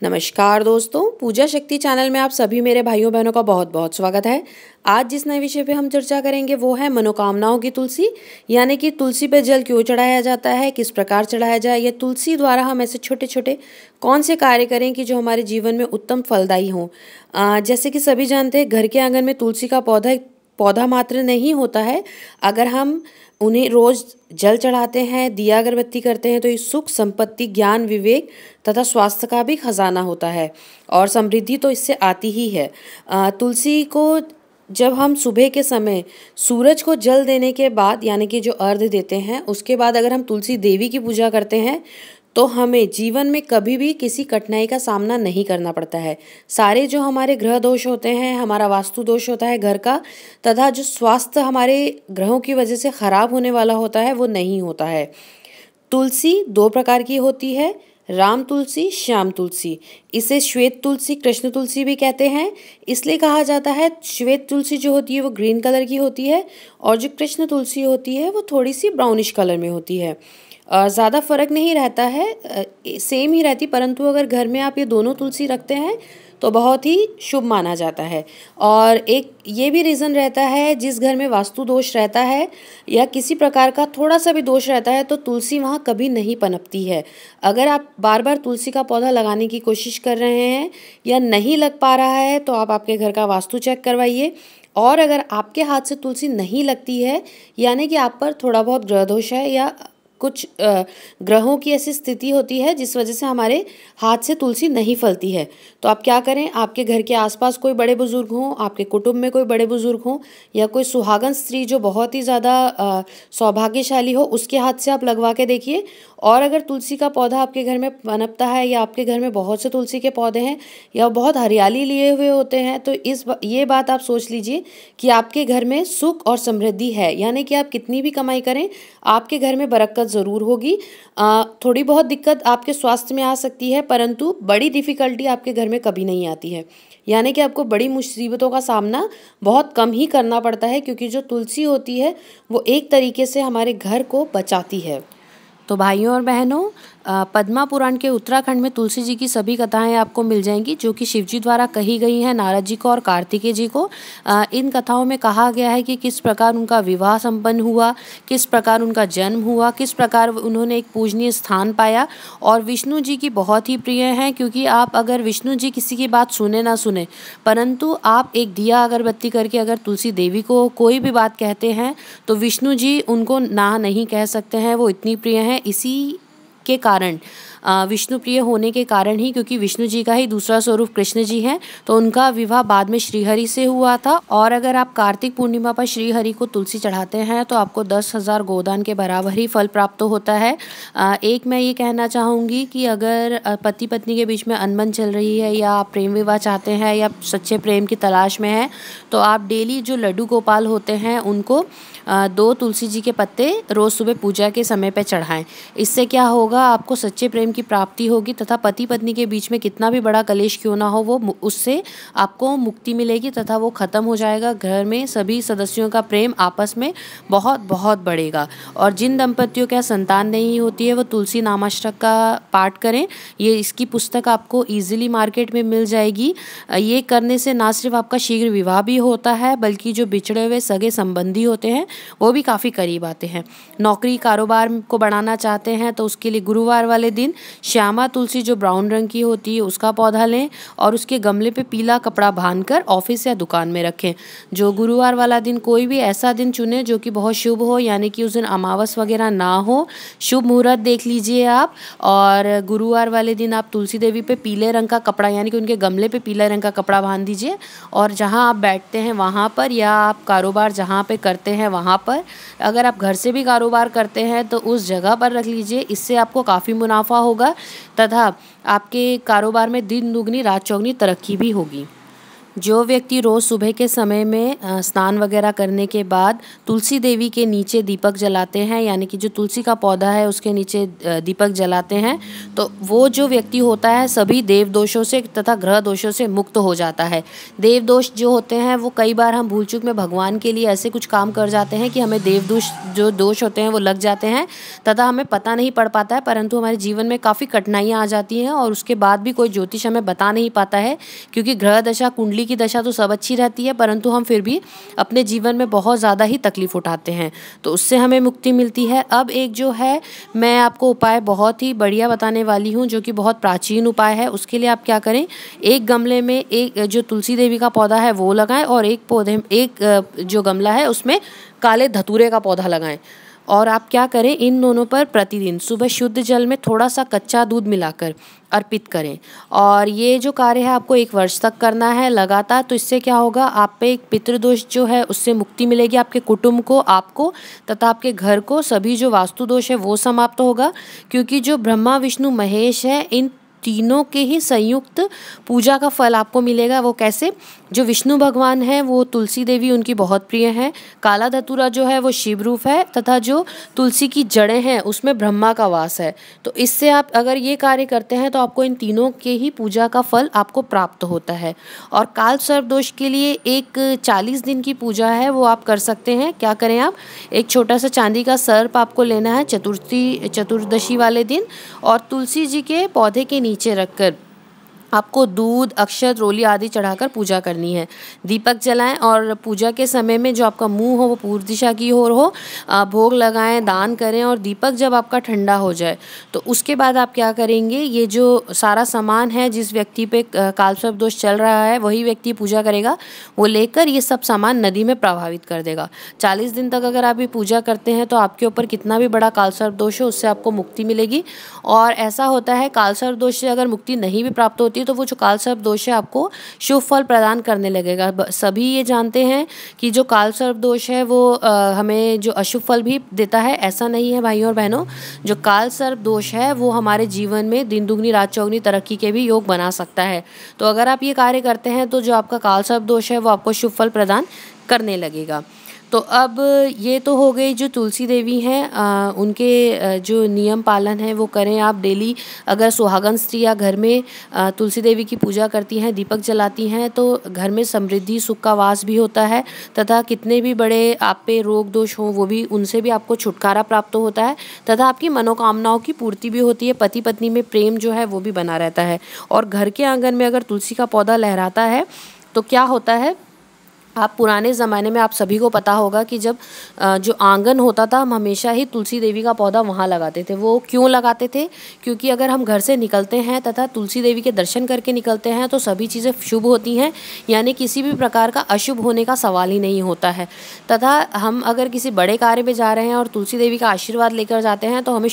नमस्कार दोस्तों, पूजा शक्ति चैनल में आप सभी मेरे भाइयों बहनों का बहुत बहुत स्वागत है। आज जिस नए विषय पे हम चर्चा करेंगे वो है मनोकामनाओं की तुलसी, यानी कि तुलसी पे जल क्यों चढ़ाया जाता है, किस प्रकार चढ़ाया जाए, या तुलसी द्वारा हम ऐसे छोटे छोटे कौन से कार्य करें कि जो हमारे जीवन में उत्तम फलदायी हों। जैसे कि सभी जानते हैं, घर के आंगन में तुलसी का पौधा एक पौधा मात्र नहीं होता है। अगर हम उन्हें रोज जल चढ़ाते हैं, दिया अगरबत्ती करते हैं, तो ये सुख, संपत्ति, ज्ञान, विवेक तथा स्वास्थ्य का भी खजाना होता है और समृद्धि तो इससे आती ही है। तुलसी को जब हम सुबह के समय सूरज को जल देने के बाद, यानी कि जो अर्घ्य देते हैं, उसके बाद अगर हम तुलसी देवी की पूजा करते हैं तो हमें जीवन में कभी भी किसी कठिनाई का सामना नहीं करना पड़ता है। सारे जो हमारे ग्रह दोष होते हैं, हमारा वास्तु दोष होता है घर का, तथा जो स्वास्थ्य हमारे ग्रहों की वजह से खराब होने वाला होता है वो नहीं होता है। तुलसी दो प्रकार की होती है, राम तुलसी, श्याम तुलसी। इसे श्वेत तुलसी, कृष्ण तुलसी भी कहते हैं। इसलिए कहा जाता है, श्वेत तुलसी जो होती है वो ग्रीन कलर की होती है और जो कृष्ण तुलसी होती है वो थोड़ी सी ब्राउनिश कलर में होती है। ज़्यादा फर्क नहीं रहता है, सेम ही रहती, परंतु अगर घर में आप ये दोनों तुलसी रखते हैं तो बहुत ही शुभ माना जाता है। और एक ये भी रीज़न रहता है, जिस घर में वास्तु दोष रहता है या किसी प्रकार का थोड़ा सा भी दोष रहता है तो तुलसी वहाँ कभी नहीं पनपती है। अगर आप बार बार तुलसी का पौधा लगाने की कोशिश कर रहे हैं या नहीं लग पा रहा है तो आप आपके घर का वास्तु चेक करवाइए। और अगर आपके हाथ से तुलसी नहीं लगती है, यानी कि आप पर थोड़ा बहुत ग्रह दोष है या कुछ ग्रहों की ऐसी स्थिति होती है जिस वजह से हमारे हाथ से तुलसी नहीं फलती है, तो आप क्या करें, आपके घर के आसपास कोई बड़े बुजुर्ग हों, आपके कुटुंब में कोई बड़े बुजुर्ग हों या कोई सुहागन स्त्री जो बहुत ही ज़्यादा सौभाग्यशाली हो, उसके हाथ से आप लगवा के देखिए। और अगर तुलसी का पौधा आपके घर में पनपता है या आपके घर में बहुत से तुलसी के पौधे हैं या बहुत हरियाली लिए हुए होते हैं, तो ये बात आप सोच लीजिए कि आपके घर में सुख और समृद्धि है, यानी कि आप कितनी भी कमाई करें आपके घर में बरकत ज़रूर होगी। थोड़ी बहुत दिक्कत आपके स्वास्थ्य में आ सकती है, परंतु बड़ी डिफ़िकल्टी आपके घर में कभी नहीं आती है, यानी कि आपको बड़ी मुसीबतों का सामना बहुत कम ही करना पड़ता है, क्योंकि जो तुलसी होती है वो एक तरीके से हमारे घर को बचाती है। तो भाइयों और बहनों, पद्मा पुराण के उत्तराखंड में तुलसी जी की सभी कथाएं आपको मिल जाएंगी, जो कि शिव जी द्वारा कही गई हैं नारद जी को और कार्तिकेय जी को। इन कथाओं में कहा गया है कि किस प्रकार उनका विवाह संपन्न हुआ, किस प्रकार उनका जन्म हुआ, किस प्रकार उन्होंने एक पूजनीय स्थान पाया। और विष्णु जी की बहुत ही प्रिय हैं, क्योंकि आप अगर विष्णु जी किसी की बात सुने ना सुने, परंतु आप एक दिया अगरबत्ती करके अगर तुलसी देवी को कोई भी बात कहते हैं तो विष्णु जी उनको ना नहीं कह सकते हैं, वो इतनी प्रिय हैं। इसी के कारण, विष्णु प्रिय होने के कारण ही, क्योंकि विष्णु जी का ही दूसरा स्वरूप कृष्ण जी हैं, तो उनका विवाह बाद में श्रीहरि से हुआ था। और अगर आप कार्तिक पूर्णिमा पर श्रीहरि को तुलसी चढ़ाते हैं तो आपको 10,000 गोदान के बराबर ही फल प्राप्त होता है। एक मैं ये कहना चाहूँगी कि अगर पति पत्नी के बीच में अनबन चल रही है या आप प्रेम विवाह चाहते हैं या सच्चे प्रेम की तलाश में हैं, तो आप डेली जो लड्डू गोपाल होते हैं उनको 2 तुलसी जी के पत्ते रोज़ सुबह पूजा के समय पर चढ़ाएं। इससे क्या होगा, आपको सच्चे प्रेम की प्राप्ति होगी तथा पति पत्नी के बीच में कितना भी बड़ा कलेश क्यों ना हो, वो उससे आपको मुक्ति मिलेगी तथा वो ख़त्म हो जाएगा। घर में सभी सदस्यों का प्रेम आपस में बहुत बहुत बढ़ेगा। और जिन दंपतियों के संतान नहीं होती है वो तुलसी नामाष्टक का पाठ करें। ये इसकी पुस्तक आपको ईजिली मार्केट में मिल जाएगी। ये करने से ना सिर्फ आपका शीघ्र विवाह भी होता है, बल्कि जो बिछड़े हुए सगे संबंधी होते हैं वो भी काफ़ी करीब आते हैं। नौकरी कारोबार को बढ़ाना चाहते हैं तो उसके लिए गुरुवार वाले दिन श्यामा तुलसी जो ब्राउन रंग की होती है उसका पौधा लें और उसके गमले पे पीला कपड़ा बांधकर ऑफिस या दुकान में रखें। जो गुरुवार वाला दिन कोई भी ऐसा दिन चुने जो कि बहुत शुभ हो, यानी कि उस दिन अमावस वगैरह ना हो, शुभ मुहूर्त देख लीजिए आप। और गुरुवार वाले दिन आप तुलसी देवी पे पीले रंग का कपड़ा, यानी कि उनके गमले पे पीले रंग का कपड़ा बांध दीजिए और जहाँ आप बैठते हैं वहाँ पर, या आप कारोबार जहाँ पे करते हैं वहाँ पर, अगर आप घर से भी कारोबार करते हैं तो उस जगह पर रख लीजिए। इससे आपको काफ़ी मुनाफा होगा तथा आपके कारोबार में दिन दुगनी रात चौगनी तरक्की भी होगी। जो व्यक्ति रोज़ सुबह के समय में स्नान वगैरह करने के बाद तुलसी देवी के नीचे दीपक जलाते हैं, यानी कि जो तुलसी का पौधा है उसके नीचे दीपक जलाते हैं, तो वो जो व्यक्ति होता है सभी देव दोषों से तथा ग्रह दोषों से मुक्त हो जाता है। देव दोष जो होते हैं वो कई बार हम भूल चूक में भगवान के लिए ऐसे कुछ काम कर जाते हैं कि हमें देव दोष जो दोष होते हैं वो लग जाते हैं तथा हमें पता नहीं पड़ पाता है, परंतु हमारे जीवन में काफ़ी कठिनाइयाँ आ जाती हैं और उसके बाद भी कोई ज्योतिष हमें बता नहीं पाता है, क्योंकि ग्रह दशा कुंडली की दशा तो सब अच्छी रहती है, परंतु हम फिर भी अपने जीवन में बहुत ज़्यादा ही तकलीफ उठाते हैं, तो उससे हमें मुक्ति मिलती है। अब एक जो है मैं आपको उपाय बहुत ही बढ़िया बताने वाली हूँ, जो कि बहुत प्राचीन उपाय है। उसके लिए आप क्या करें, एक गमले में एक जो तुलसी देवी का पौधा है वो लगाएं और एक जो गमला है उसमें काले धतूरे का पौधा लगाएं। और आप क्या करें, इन दोनों पर प्रतिदिन सुबह शुद्ध जल में थोड़ा सा कच्चा दूध मिलाकर अर्पित करें। और ये जो कार्य है आपको 1 वर्ष तक करना है लगातार। तो इससे क्या होगा, आप पे एक पितृदोष जो है उससे मुक्ति मिलेगी, आपके कुटुंब को, आपको तथा आपके घर को। सभी जो वास्तु दोष है वो समाप्त होगा, क्योंकि जो ब्रह्मा विष्णु महेश है इन तीनों के ही संयुक्त पूजा का फल आपको मिलेगा। वो कैसे, जो विष्णु भगवान है वो तुलसी देवी उनकी बहुत प्रिय है, काला धतूरा जो है वो शिव रूप है, तथा जो तुलसी की जड़ें हैं उसमें ब्रह्मा का वास है। तो इससे आप अगर ये कार्य करते हैं तो आपको इन तीनों के ही पूजा का फल आपको प्राप्त होता है। और काल सर्प दोष के लिए एक 40 दिन की पूजा है वो आप कर सकते हैं। क्या करें, आप एक छोटा सा चांदी का सर्प आपको लेना है चतुर्दशी वाले दिन, और तुलसी जी के पौधे के नीचे रखकर आपको दूध, अक्षत, रोली आदि चढ़ाकर पूजा करनी है। दीपक जलाएं और पूजा के समय में जो आपका मुंह हो वो पूर्व दिशा की ओर हो, भोग लगाएं, दान करें। और दीपक जब आपका ठंडा हो जाए तो उसके बाद आप क्या करेंगे, ये जो सारा सामान है जिस व्यक्ति पे कालसर्प दोष चल रहा है वही व्यक्ति पूजा करेगा, वो लेकर ये सब सामान नदी में प्रभावित कर देगा। 40 दिन तक अगर आप ये पूजा करते हैं तो आपके ऊपर कितना भी बड़ा कालसर्प दोष हो उससे आपको मुक्ति मिलेगी। और ऐसा होता है, कालसर्प दोष से अगर मुक्ति नहीं भी प्राप्त होती तो वो जो कालसर्प दोष है आपको शुभ फल प्रदान करने लगेगा। सभी ये जानते हैं कि जो कालसर्प दोष है वो हमें जो अशुभ फल भी देता है, ऐसा नहीं है भाइयों और बहनों। जो कालसर्प दोष है वो हमारे जीवन में दिन दुगनी रात चौगुनी तरक्की के भी योग बना सकता है। तो अगर आप ये कार्य करते हैं तो जो आपका कालसर्प दोष है वो आपको शुभ फल प्रदान करने लगेगा। तो अब ये तो हो गई जो तुलसी देवी हैं, उनके जो नियम पालन है वो करें आप डेली। अगर सुहागन स्त्रियाँ घर में तुलसी देवी की पूजा करती हैं, दीपक जलाती हैं, तो घर में समृद्धि सुख का वास भी होता है, तथा कितने भी बड़े आप पे रोग दोष हों वो भी, उनसे भी आपको छुटकारा प्राप्त होता है, तथा आपकी मनोकामनाओं की पूर्ति भी होती है। पति पत्नी में प्रेम जो है वो भी बना रहता है। और घर के आंगन में अगर तुलसी का पौधा लहराता है तो क्या होता है, आप पुराने ज़माने में आप सभी को पता होगा कि जब जो आंगन होता था हम हमेशा ही तुलसी देवी का पौधा वहाँ लगाते थे। वो क्यों लगाते थे, क्योंकि अगर हम घर से निकलते हैं तथा तुलसी देवी के दर्शन करके निकलते हैं तो सभी चीज़ें शुभ होती हैं, यानी किसी भी प्रकार का अशुभ होने का सवाल ही नहीं होता है। तथा हम अगर किसी बड़े कार्य में जा रहे हैं और तुलसी देवी का आशीर्वाद लेकर जाते हैं तो हमें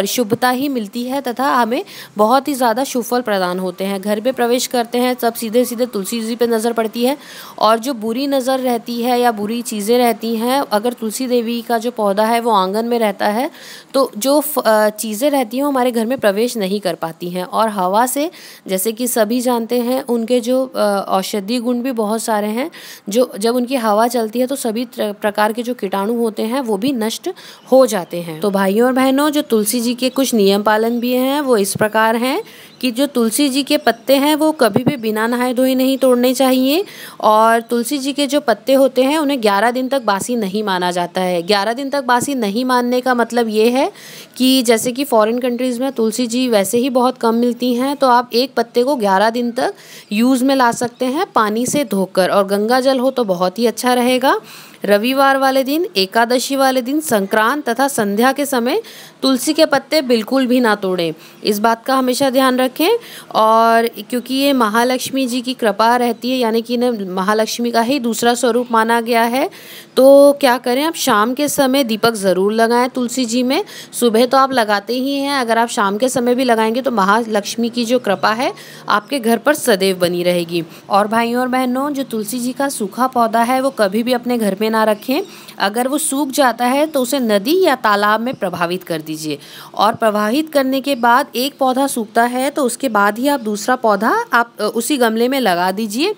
शुभता ही मिलती है, तथा हमें बहुत ही ज़्यादा शुभ फल प्रदान होते हैं। घर में प्रवेश करते हैं तब सीधे सीधे तुलसी पे नज़र पड़ती है, और जो बुरी नज़र रहती है या बुरी चीज़ें रहती हैं, अगर तुलसी देवी का जो पौधा है वो आंगन में रहता है तो जो चीज़ें रहती हैं वो हमारे घर में प्रवेश नहीं कर पाती हैं। और हवा से, जैसे कि सभी जानते हैं, उनके जो औषधीय गुण भी बहुत सारे हैं, जो जब उनकी हवा चलती है तो सभी प्रकार के जो कीटाणु होते हैं वो भी नष्ट हो जाते हैं। तो भाइयों और बहनों, जो तुलसी जी के कुछ नियम पालन भी हैं वो इस प्रकार हैं कि जो तुलसी जी के पत्ते हैं वो कभी भी बिना नहाए धोए नहीं तोड़ने चाहिए। और तुलसी जी के जो पत्ते होते हैं उन्हें 11 दिन तक बासी नहीं माना जाता है। 11 दिन तक बासी नहीं मानने का मतलब ये है कि जैसे कि फॉरेन कंट्रीज़ में तुलसी जी वैसे ही बहुत कम मिलती हैं, तो आप एक पत्ते को 11 दिन तक यूज़ में ला सकते हैं पानी से धोकर, और गंगा जल हो तो बहुत ही अच्छा रहेगा। रविवार वाले दिन, एकादशी वाले दिन, संक्रांत तथा संध्या के समय तुलसी के पत्ते बिल्कुल भी ना तोड़ें। इस बात का हमेशा ध्यान रखें। और क्योंकि ये महालक्ष्मी जी की कृपा रहती है, यानी कि इन्हें महालक्ष्मी का ही दूसरा स्वरूप माना गया है, तो क्या करें, आप शाम के समय दीपक ज़रूर लगाएं तुलसी जी में। सुबह तो आप लगाते ही हैं, अगर आप शाम के समय भी लगाएंगे तो महालक्ष्मी की जो कृपा है आपके घर पर सदैव बनी रहेगी। और भाइयों और बहनों, जो तुलसी जी का सूखा पौधा है वो कभी भी अपने घर में ना रखें। अगर वो सूख जाता है तो उसे नदी या तालाब में प्रवाहित कर दीजिए, और प्रवाहित करने के बाद एक पौधा सूखता है तो उसके बाद ही आप दूसरा पौधा आप उसी गमले में लगा दीजिए।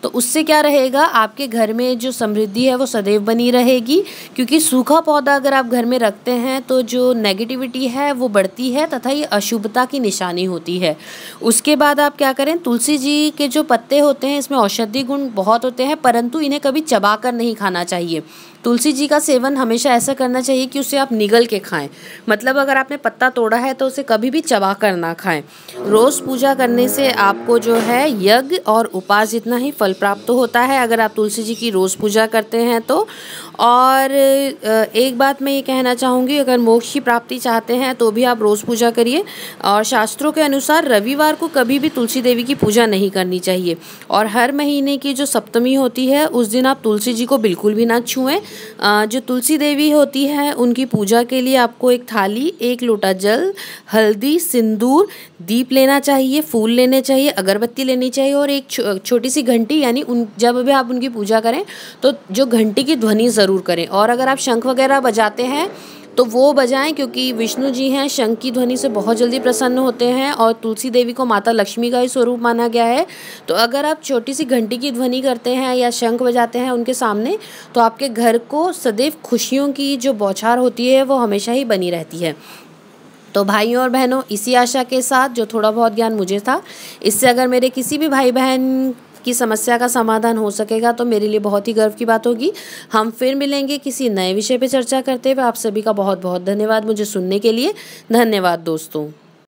तो उससे क्या रहेगा, आपके घर में जो समृद्धि है वो सदैव बनी रहेगी, क्योंकि सूखा पौधा अगर आप घर में रखते हैं तो जो नेगेटिविटी है वो बढ़ती है तथा ये अशुभता की निशानी होती है। उसके बाद आप क्या करें, तुलसी जी के जो पत्ते होते हैं इसमें औषधि गुण बहुत होते हैं, परंतु इन्हें कभी चबाकर नहीं खाना चाहिए। तुलसी जी का सेवन हमेशा ऐसा करना चाहिए कि उसे आप निगल के खाएं, मतलब अगर आपने पत्ता तोड़ा है तो उसे कभी भी चबा कर ना खाएं। रोज़ पूजा करने से आपको जो है यज्ञ और उपास जितना ही फल प्राप्त होता है, अगर आप तुलसी जी की रोज़ पूजा करते हैं तो। और एक बात मैं ये कहना चाहूँगी, अगर मोक्ष की प्राप्ति चाहते हैं तो भी आप रोज़ पूजा करिए। और शास्त्रों के अनुसार रविवार को कभी भी तुलसी देवी की पूजा नहीं करनी चाहिए, और हर महीने की जो सप्तमी होती है उस दिन आप तुलसी जी को बिल्कुल भी ना छुएं। जो तुलसी देवी होती है उनकी पूजा के लिए आपको एक थाली, एक लोटा जल, हल्दी, सिंदूर, दीप लेना चाहिए, फूल लेने चाहिए, अगरबत्ती लेनी चाहिए, और एक छोटी सी घंटी, यानी जब भी आप उनकी पूजा करें तो जो घंटी की ध्वनि ज़रूर करें। और अगर आप शंख वगैरह बजाते हैं तो वो बजाएं, क्योंकि विष्णु जी हैं शंख की ध्वनि से बहुत जल्दी प्रसन्न होते हैं, और तुलसी देवी को माता लक्ष्मी का ही स्वरूप माना गया है। तो अगर आप छोटी सी घंटी की ध्वनि करते हैं या शंख बजाते हैं उनके सामने, तो आपके घर को सदैव खुशियों की जो बौछार होती है वो हमेशा ही बनी रहती है। तो भाइयों और बहनों, इसी आशा के साथ जो थोड़ा बहुत ज्ञान मुझे था, इससे अगर मेरे किसी भी भाई बहन की समस्या का समाधान हो सकेगा तो मेरे लिए बहुत ही गर्व की बात होगी। हम फिर मिलेंगे किसी नए विषय पे चर्चा करते हुए। आप सभी का बहुत बहुत धन्यवाद मुझे सुनने के लिए। धन्यवाद दोस्तों।